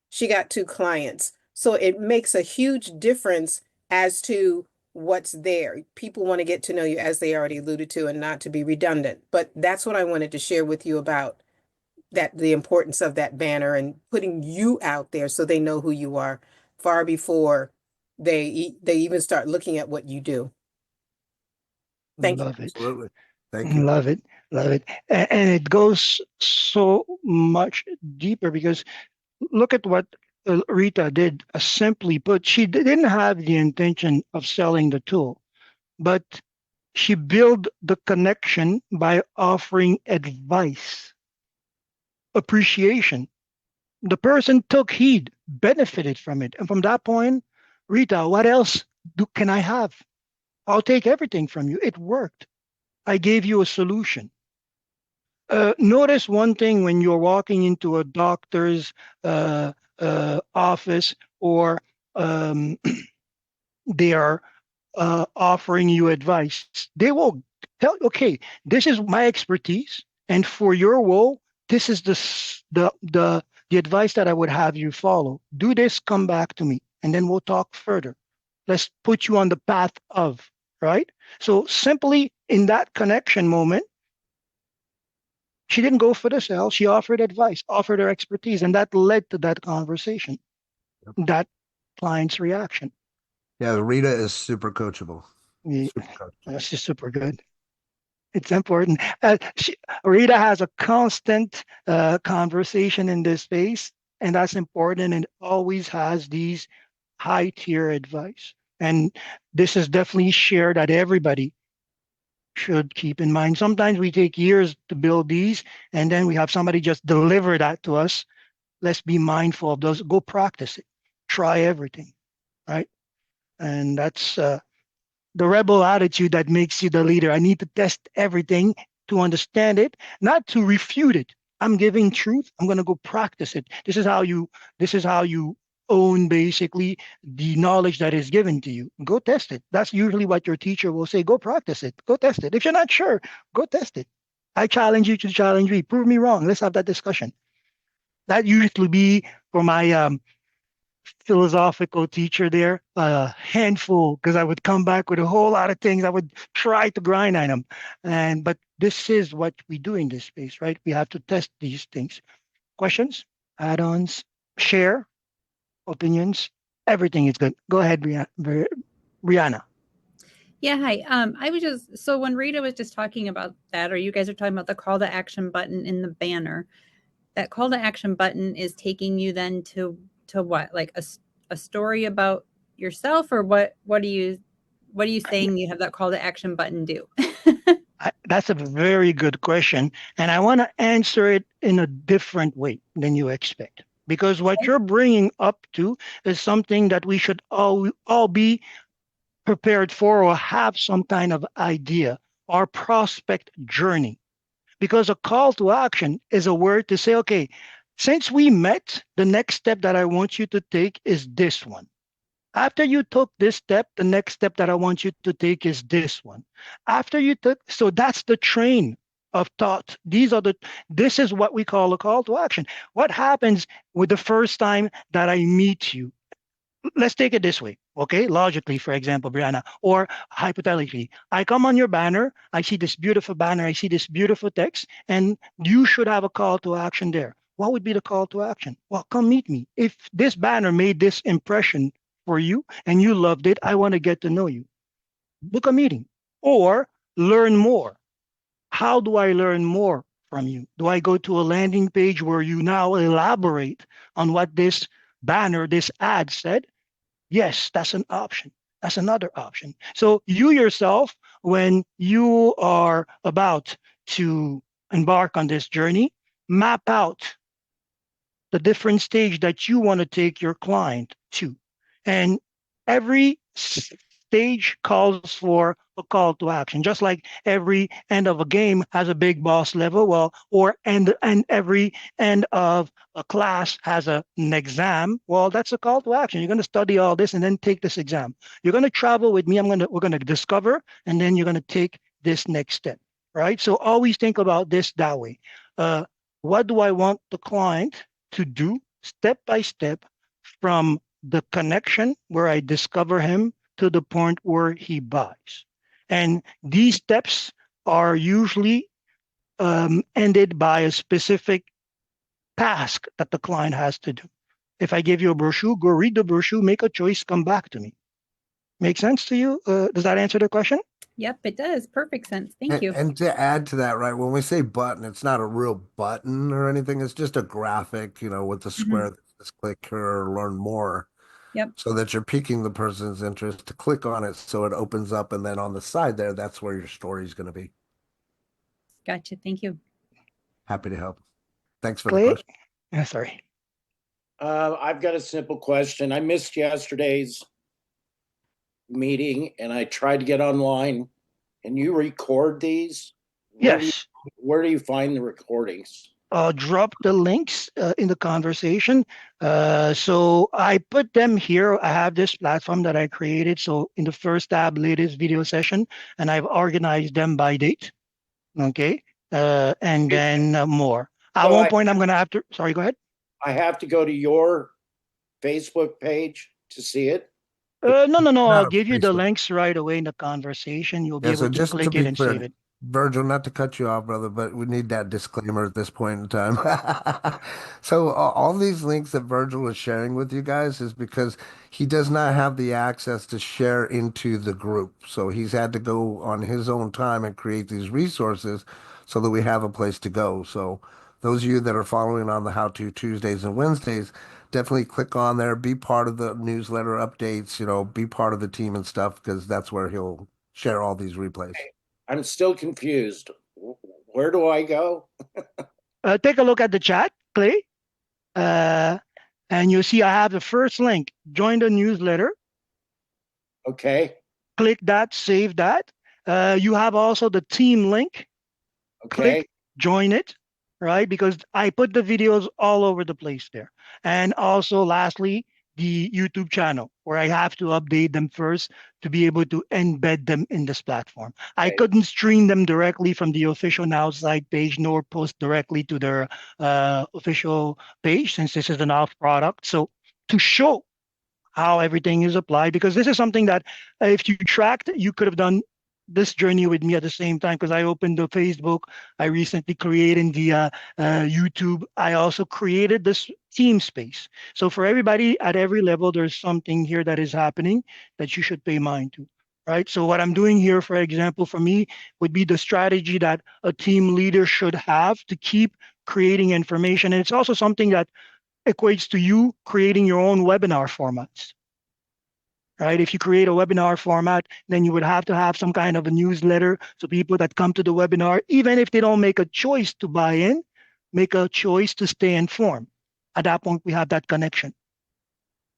she got 2 clients. So it makes a huge difference as to what's there. People want to get to know you, as they already alluded to, and not to be redundant. But that's what I wanted to share with you about the importance of that banner and putting you out there so they know who you are far before they even start looking at what you do. Thank you. Love it. Absolutely. Thank you. Love it. Love it. And it goes so much deeper because look at what Rita did. Simply put, she didn't have the intention of selling the tool, but she built the connection by offering advice, appreciation. The person took heed, benefited from it. And from that point, Rita, what else can I have? I'll take everything from you. It worked. I gave you a solution. Notice one thing when you're walking into a doctor's office or they are offering you advice. They will tell, okay, this is my expertise, and for your woe, this is the advice that I would have you follow. Do this, come back to me, and then we'll talk further. Let's put you on the path of, right? So simply in that connection moment, she didn't go for the sale. She offered advice, offered her expertise, and that led to that conversation, that client's reaction. Yeah, Rita is super coachable. Yeah, Super coachable. that's just super good. It's important. Rita has a constant conversation in this space, and that's important. And always has these high tier advice. And this is definitely shared that everybody should keep in mind. Sometimes we take years to build these, and then we have somebody just deliver that to us. Let's be mindful of those. Go practice it. Try everything, right? And that's the rebel attitude that makes you the leader. I need to test everything to understand it, not to refute it. I'm giving truth. I'm going to go practice it. This is how you own basically the knowledge that is given to you. Go test it. That's usually what your teacher will say. Go practice it. Go test it. If you're not sure, go test it. I challenge you to challenge me. Prove me wrong. Let's have that discussion. That usually be for my philosophical teacher there, a handful, because I would come back with a whole lot of things. I would try to grind on them. But this is what we do in this space, right? We have to test these things. Questions, add-ons, share, opinions, everything is good. Go ahead, Brianna. Yeah, hi. I was just so when Rita was just talking about that, or you guys are talking about the call to action button in the banner, that call to action button is taking you then to what? Like a story about yourself, or what are you saying you have that call to action button do? That's a very good question. And I want to answer it in a different way than you expect. Because what you're bringing up to is something that we should all be prepared for or have some kind of idea, our prospect journey. Because a call to action is a word to say, okay, since we met, the next step that I want you to take is this one. After you took this step, the next step that I want you to take is this one. After you took, so that's the train of thought. This is what we call a call to action. What happens with the first time that I meet you? Let's take it this way, okay? Logically, for example, Brianna, or hypothetically, I come on your banner, I see this beautiful banner, I see this beautiful text, and you should have a call to action there. What would be the call to action? Well, come meet me. If this banner made this impression for you and you loved it, I want to get to know you. Book a meeting or learn more. How do I learn more from you? Do I go to a landing page where you now elaborate on what this banner, this ad said? Yes, that's an option. That's another option. So you yourself, when you are about to embark on this journey, map out the different stage that you want to take your client to. And every stage calls for a call to action, just like every end of a game has a big boss level. Well, and every end of a class has an exam. Well, that's a call to action. You're going to study all this and then take this exam. You're going to travel with me. We're going to discover, and then you're going to take this next step. Right. So always think about this that way. What do I want the client to do step by step from the connection where I discover him to the point where he buys? And these steps are usually ended by a specific task that the client has to do. If I give you a brochure, go read the brochure, make a choice, come back to me. Make sense to you? Does that answer the question? Yep, it does. Perfect sense. Thank you. And to add to that, right, when we say button, it's not a real button or anything. It's just a graphic, with the square that says click here or learn more. Yep. So that you're piquing the person's interest to click on it so it opens up. And then on the side there, that's where your story is going to be. Gotcha. Thank you. Happy to help. Thanks for the Clay? question. Sorry. I've got a simple question. I missed yesterday's meeting and I tried to get online. And you record these? Yes. Where do you find the recordings? Drop the links in the conversation. So I put them here. I have this platform that I created. So in the first tab, latest video session, and I've organized them by date. Okay. And then more. At So one point, I'm going to have to, sorry, go ahead. I have to go to your Facebook page to see it? No. Not I'll a give you the Facebook. links right away in the conversation. You'll be Yeah, so able to just to click it be and save clear, it. Virgil, not to cut you off, brother, but we need that disclaimer at this point in time. So all these links that Virgil is sharing with you guys is because he does not have the access to share into the group. So he's had to go on his own time and create these resources so that we have a place to go. So those of you that are following on the How To Tuesdays and Wednesdays, definitely click on there, be part of the newsletter updates, be part of the team and stuff, because that's where he'll share all these replays. I'm still confused. Where do I go? Take a look at the chat, Clay. And you'll see I have the first link. Join the newsletter. Okay. Click that, save that. You have also the team link. Okay. Click, join it, right? Because I put the videos all over the place there. And also, lastly, the YouTube channel where I have to update them first to be able to embed them in this platform. I Right. couldn't stream them directly from the official Nowsite page nor post directly to their official page since this is an off product. So to show how everything is applied, because this is something that if you tracked, you could have done this journey with me at the same time because I opened the Facebook. I recently created the YouTube. I also created this team space. So for everybody at every level, there's something here that is happening that you should pay mind to. Right. So what I'm doing here, for example, for me would be the strategy that a team leader should have to keep creating information. And it's also something that equates to you creating your own webinar formats, right? If you create a webinar format, then you would have to have some kind of a newsletter. So people that come to the webinar, even if they don't make a choice to buy in, make a choice to stay informed. At that point, we have that connection,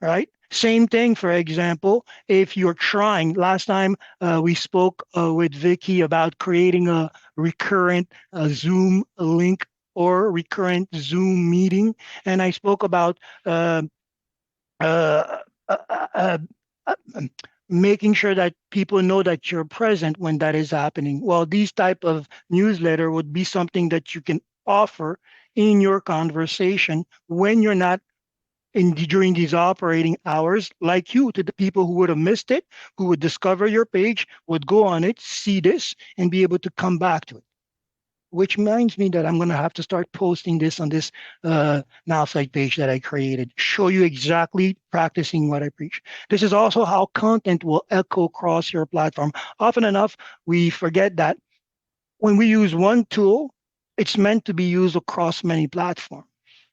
right? Same thing, for example, if you're trying, last time we spoke with Vicky about creating a recurrent Zoom link or recurrent Zoom meeting. And I spoke about uh, uh, uh, uh, um, making sure that people know that you're present when that is happening. Well, these type of newsletter would be something that you can offer in your conversation when you're not during these operating hours, like you, to the people who would have missed it, who would discover your page, would go on it, see this, and be able to come back to it. Which reminds me that I'm going to have to start posting this on this Now site page that I created. Show you exactly practicing what I preach. This is also how content will echo across your platform. Often enough, we forget that when we use one tool, it's meant to be used across many platforms,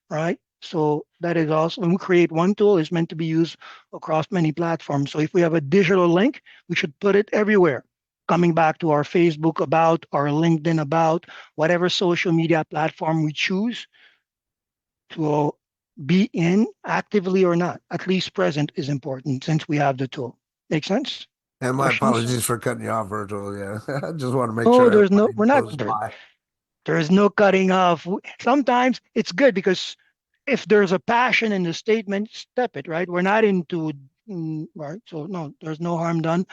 right? So that is also when we create one tool, it's meant to be used across many platforms. So if we have a digital link, we should put it everywhere. Coming back to our Facebook about, our LinkedIn about, whatever social media platform we choose to be in actively or not, at least present is important since we have the tool. Make sense? And my Questions? apologies for cutting you off, Virgil. Yeah, I just want to make Oh, sure there's no, everybody we're not goes there. by. There's no cutting off. Sometimes it's good because if there's a passion in the statement, step it, right? We're not into, right? So, no, there's no harm done.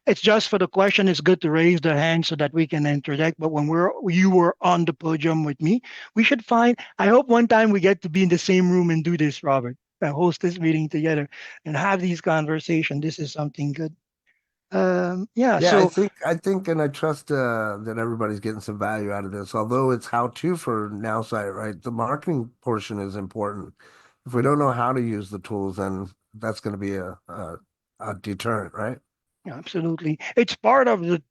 It's just for the question, it's good to raise the hand so that we can interject. But when you were on the podium with me, we should find, I hope one time we get to be in the same room and do this, Robert, host this meeting together and have these conversations. This is something good. Yeah, Yeah, so I think, and I trust that everybody's getting some value out of this. Although it's how to for now site, right? The marketing portion is important. If we don't know how to use the tools, then that's going to be a deterrent, right? yeah, absolutely. It's part of the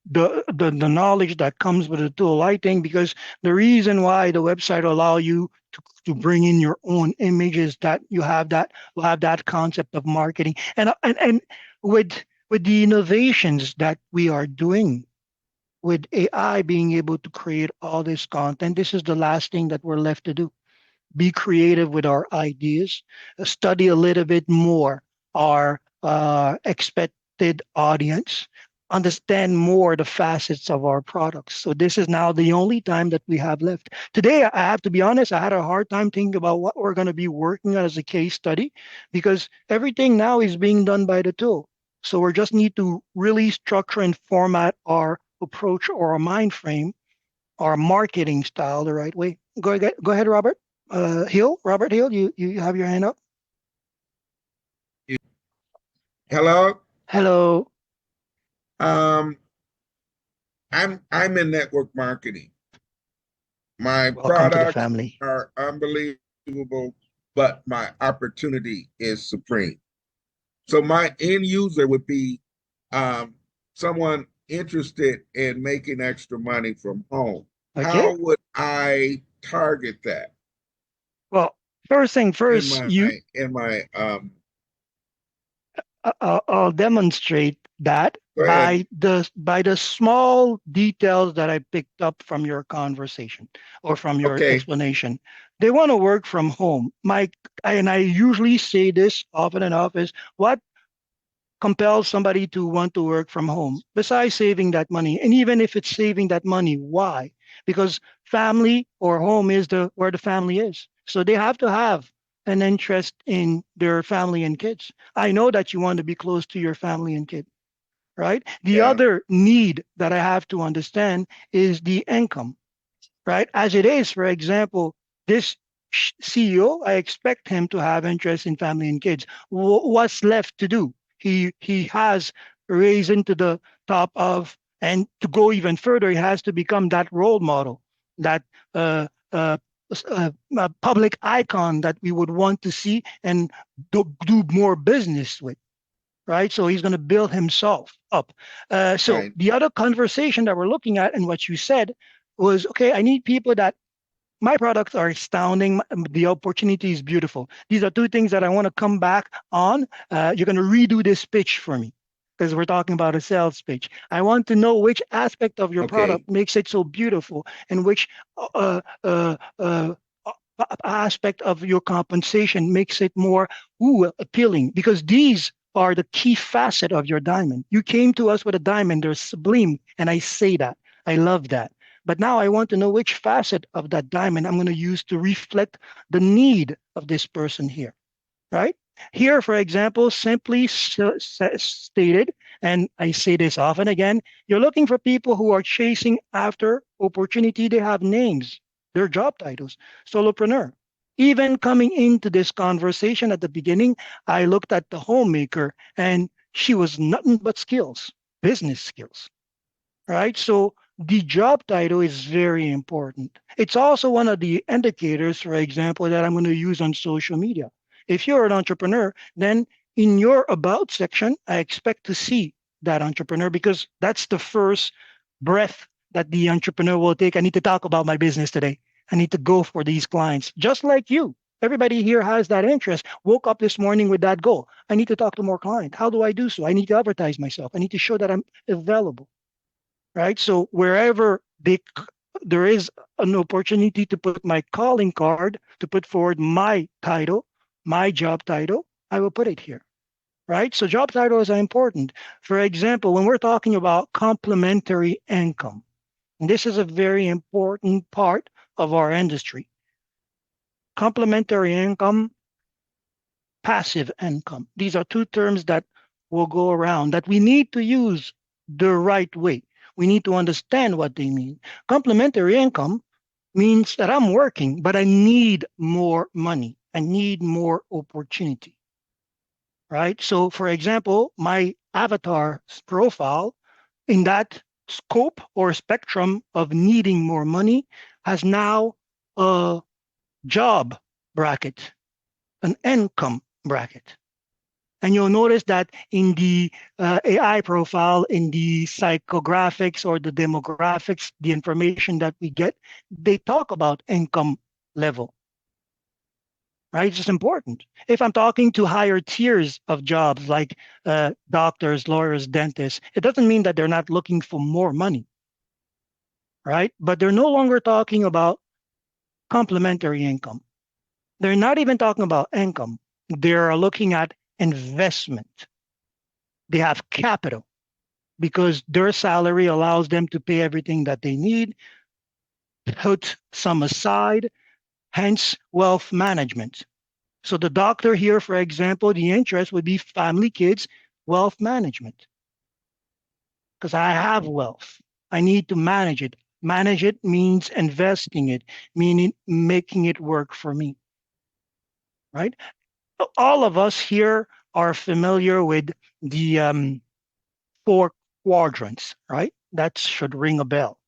knowledge that comes with the tool, I think, because the reason why the website allow you to bring in your own images that you have that concept of marketing. And with the innovations that we are doing with AI being able to create all this content, this is the last thing that we're left to do. Be creative with our ideas, study a little bit more our expected audience, understand more the facets of our products. So this is now the only time that we have left. Today, I have to be honest, I had a hard time thinking about what we're going to be working on as a case study because everything now is being done by the tool. So we just need to really structure and format our approach or our mind frame, our marketing style the right way. Go ahead, Robert. Robert Hill, you have your hand up. Hello. Hello. Um, I'm in network marketing. My Welcome to the products family. are unbelievable, but my opportunity is supreme. So my end user would be someone interested in making extra money from home. Okay. How would I target that Well, first thing in first, my in my I'll demonstrate that go ahead. by the small details that I picked up from your conversation or from your Okay. explanation. They want to work from home. And I usually say this often enough is what compels somebody to want to work from home besides saving that money. And even if it's saving that money, why? Because family or home is the where the family is. So they have to have an interest in their family and kids. I know that you want to be close to your family and kid, right? The Yeah. other need that I have to understand is the income, right? As it is, for example, this CEO, I expect him to have interest in family and kids. What's left to do? He has risen to the top of, and to go even further, he has to become that role model, that uh, uh, public icon that we would want to see and do more business with, right? So he's going to build himself up. So Right. the other conversation that we're looking at and what you said was, okay, I need people that my products are astounding. The opportunity is beautiful. These are two things that I want to come back on. You're going to redo this pitch for me because we're talking about a sales pitch. I want to know which aspect of your Okay. product makes it so beautiful and which uh, uh, uh, aspect of your compensation makes it more appealing, because these are the key facet of your diamond. You came to us with a diamond, they're sublime, and I say that. I love that. But now I want to know which facet of that diamond I'm going to use to reflect the need of this person here, right? Here, for example, simply stated, and I say this often again, you're looking for people who are chasing after opportunity. They have names, their job titles, solopreneur. Even coming into this conversation at the beginning, I looked at the homemaker and she was nothing but skills, business skills, right? So the job title is very important. It's also one of the indicators, for example, that I'm going to use on social media. If you're an entrepreneur, then in your about section, I expect to see that entrepreneur, because that's the first breath that the entrepreneur will take. I need to talk about my business today. I need to go for these clients, just like you. Everybody here has that interest. Woke up this morning with that goal. I need to talk to more clients. How do I do so? I need to advertise myself. I need to show that I'm available, right? So wherever there is an opportunity to put my calling card, to put forward my title, my job title, I will put it here, right? So job titles are important. For example, when we're talking about complementary income, and this is a very important part of our industry. Complementary income, passive income. These are two terms that will go around that we need to use the right way. We need to understand what they mean. Complementary income means that I'm working, but I need more money. I need more opportunity, right? So, for example, my avatar profile in that scope or spectrum of needing more money has now a job bracket, an income bracket. And you'll notice that in the AI profile, in the psychographics or the demographics, the information that we get, they talk about income level, right? It's just important. If I'm talking to higher tiers of jobs like doctors, lawyers, dentists, it doesn't mean that they're not looking for more money, right? But they're no longer talking about complementary income. They're not even talking about income. They're looking at investment. They have capital because their salary allows them to pay everything that they need, put some aside, hence wealth management. So the doctor here, for example, the interest would be family, kids, wealth management, because I have wealth. I need to manage it. Manage it means investing it, meaning making it work for me, right? All of us here are familiar with the four quadrants, right? That should ring a bell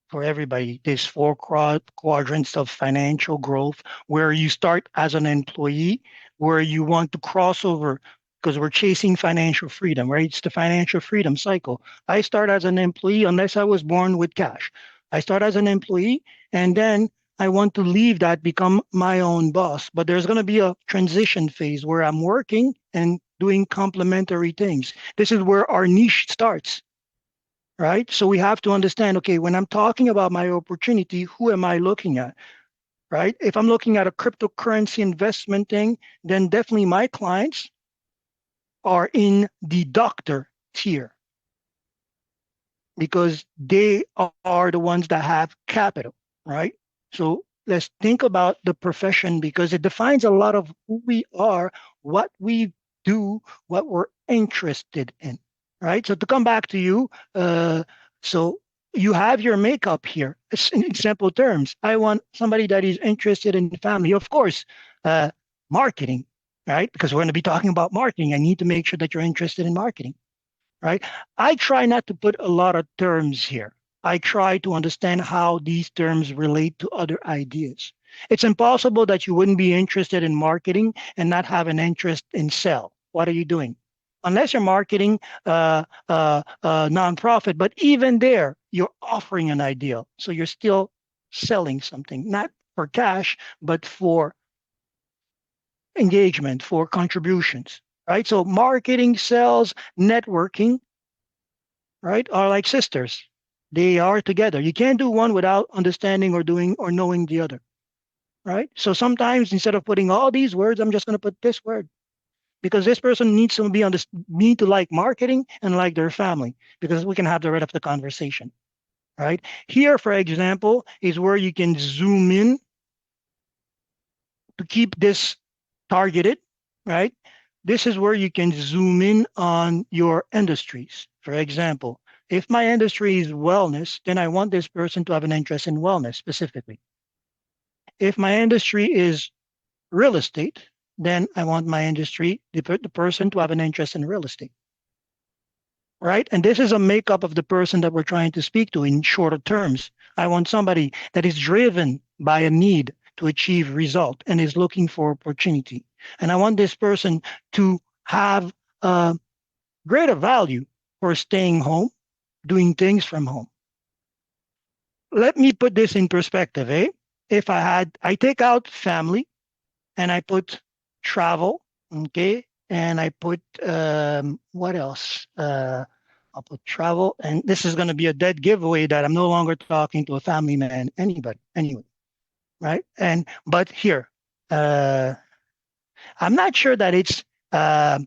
for everybody. There's four quadrants of financial growth, where you start as an employee, where you want to cross over because we're chasing financial freedom, right? It's the financial freedom cycle. I start as an employee unless I was born with cash. I start as an employee, and then I want to leave that, become my own boss. But there's going to be a transition phase where I'm working and doing complementary things. This is where our niche starts, right? So we have to understand, okay, when I'm talking about my opportunity, who am I looking at, right? If I'm looking at a cryptocurrency investment thing, then definitely my clients are in the doctor tier because they are the ones that have capital, right? So let's think about the profession because it defines a lot of who we are, what we do, what we're interested in, right? So to come back to you, so you have your makeup here. It's in simple terms. I want somebody that is interested in family, of course, marketing, right? Because we're going to be talking about marketing. I need to make sure that you're interested in marketing, right? I try not to put a lot of terms here. I try to understand how these terms relate to other ideas. It's impossible that you wouldn't be interested in marketing and not have an interest in sell. What are you doing? Unless you're marketing nonprofit, but even there, you're offering an ideal. So you're still selling something, not for cash, but for engagement, for contributions, right? So marketing, sales, networking, right, are like sisters. They are together. You can't do one without understanding or doing or knowing the other, right? So sometimes instead of putting all these words, I'm just going to put this word because this person needs to be on this, need to like marketing and like their family because we can have the rest of the conversation, right? Here, for example, is where you can zoom in to keep this targeted, right? This is where you can zoom in on your industries. For example, if my industry is wellness, then I want this person to have an interest in wellness specifically. If my industry is real estate, then I want my industry, the person to have an interest in real estate, right? And this is a makeup of the person that we're trying to speak to in shorter terms. I want somebody that is driven by a need to achieve result and is looking for opportunity. And I want this person to have greater value for staying home, doing things from home. Let me put this in perspective, eh? If I take out family and I put travel, okay, and I put what else? I'll put travel, and this is going to be a dead giveaway that I'm no longer talking to a family man, anybody, anyway, right? And but here, uh, I'm not sure that it's uh,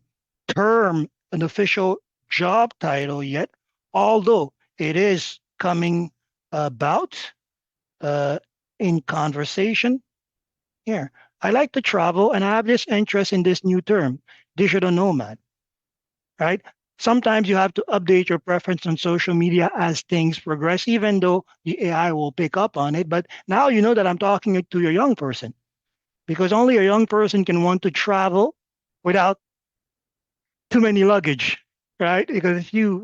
term an official job title yet, although it is coming about uh, in conversation. Here, I like to travel, and I have this interest in this new term, digital nomad, right? Sometimes you have to update your preference on social media as things progress, even though the AI will pick up on it. But now you know that I'm talking to a young person because only a young person can want to travel without too many luggage, right? Because if you,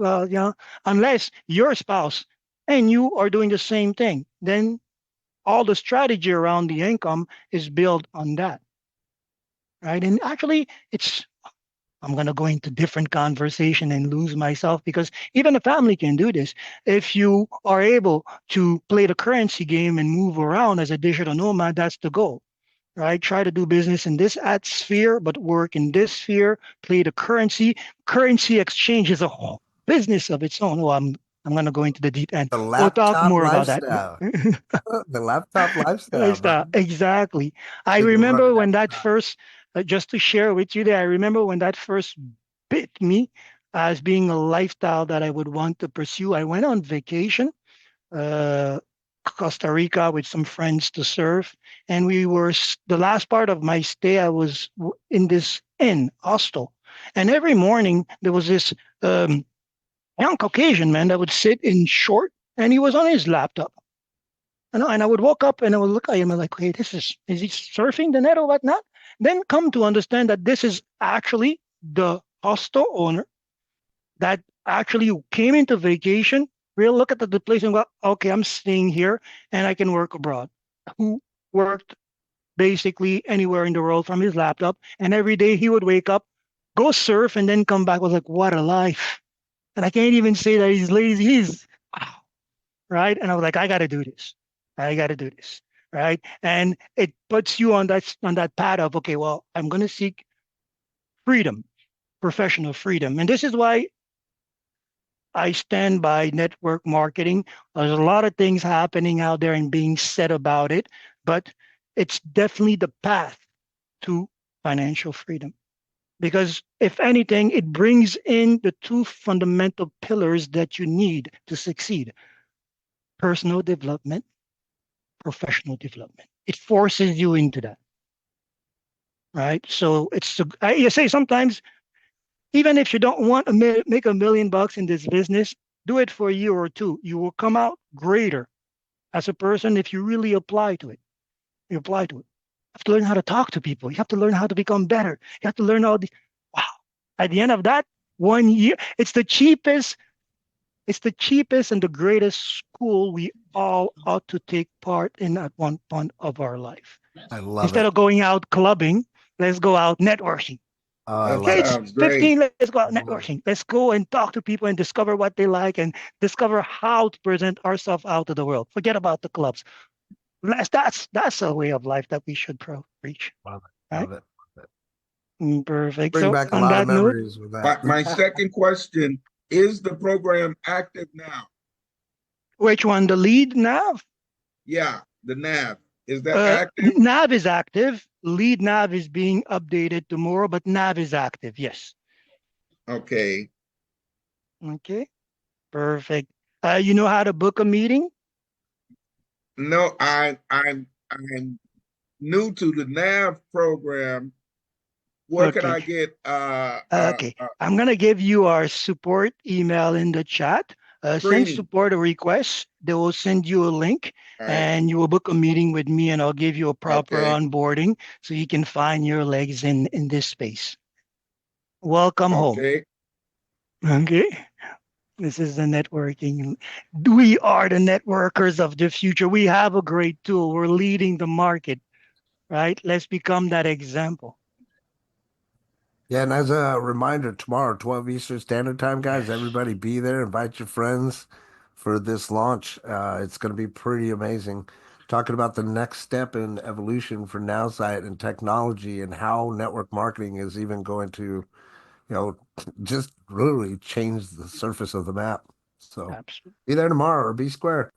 unless your spouse and you are doing the same thing, then all the strategy around the income is built on that, right? And actually, I'm going to go into different conversation and lose myself because even a family can do this. If you are able to play the currency game and move around as a digital nomad, that's the goal, right? Try to do business in this ad sphere, but work in this sphere, play the currency. Currency exchange is a whole business of its own. Well, I'm going to go into the deep end. The We'll talk laptop more about that. lifestyle. The laptop lifestyle, bro. Lifestyle, exactly. I Take a run remember at when that that top. first, just to share with you there, I remember when that first bit me as being a lifestyle that I would want to pursue. I went on vacation, uh, Costa Rica with some friends to surf. And we were, the last part of my stay, I was in this inn, hostel. And every morning there was this young Caucasian man that would sit in short and he was on his laptop. And I would walk up and I would look at him and like, hey, is he surfing the net or whatnot? Then come to understand that this is actually the hostel owner that actually came into vacation, we'll look at the place and go, okay, I'm staying here and I can work abroad. Who worked basically anywhere in the world from his laptop. And every day he would wake up, go surf, and then come back. I was like, what a life. And I can't even say that he's lazy. He's wow, right. And I was like, I gotta do this. I gotta do this. Right. And it puts you on that path of, okay, well, I'm gonna seek freedom, professional freedom. And this is why I stand by network marketing. There's a lot of things happening out there and being said about it, but it's definitely the path to financial freedom. Because if anything, it brings in the two fundamental pillars that you need to succeed: personal development, professional development. it forces you into that, right? So I say sometimes, even if you don't want to make $1 million in this business, do it for a year or two. You will come out greater as a person if you really apply to it. You apply to it. You have to learn how to talk to people. You have to learn how to become better. You have to learn all the wow. At the end of that 1 year, it's the cheapest and the greatest school we all ought to take part in at one point of our life. I love Instead it. of going out clubbing, let's go out networking. Oh, I That Okay, love it. it's sounds great. 15, let's go out I love it. networking. Let's go and talk to people and discover what they like and discover how to present ourselves out to the world. Forget about the clubs. That's a way of life that we should preach, Love it. right? Love it. Love it. Perfect. Bring So back a on lot of that note, memories with My that. second question, is the program active now? which one? The lead nav? Yeah, the nav. Is that active? Nav is active. Lead nav is being updated tomorrow, but nav is active. Yes. Okay. Okay. Perfect. You know how to book a meeting? No, I'm new to the nav program. Where can Okay. I get Okay. I'm gonna give you our support email in the chat. Send training? support a request. They will send you a link, All right. and you will book a meeting with me, and I'll give you a proper Okay. onboarding so you can find your legs in this space. Welcome home. Okay. Okay. This is the networking. We are the networkers of the future. We have a great tool. We're leading the market, right? Let's become that example. Yeah, and as a reminder, tomorrow, 12 Eastern Standard Time, guys, Yes, everybody be there. Invite your friends for this launch. It's going to be pretty amazing. Talking about the next step in evolution for Nowsite and technology and how network marketing is even going to, just literally change the surface of the map. So absolutely. be there tomorrow or be square.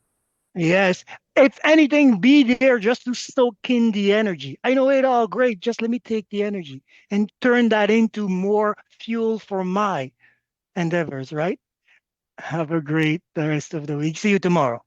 Yes. If anything, be there just to soak in the energy. I know it all great. Just let me take the energy and turn that into more fuel for my endeavors, right? Have a great rest of the week. See you tomorrow.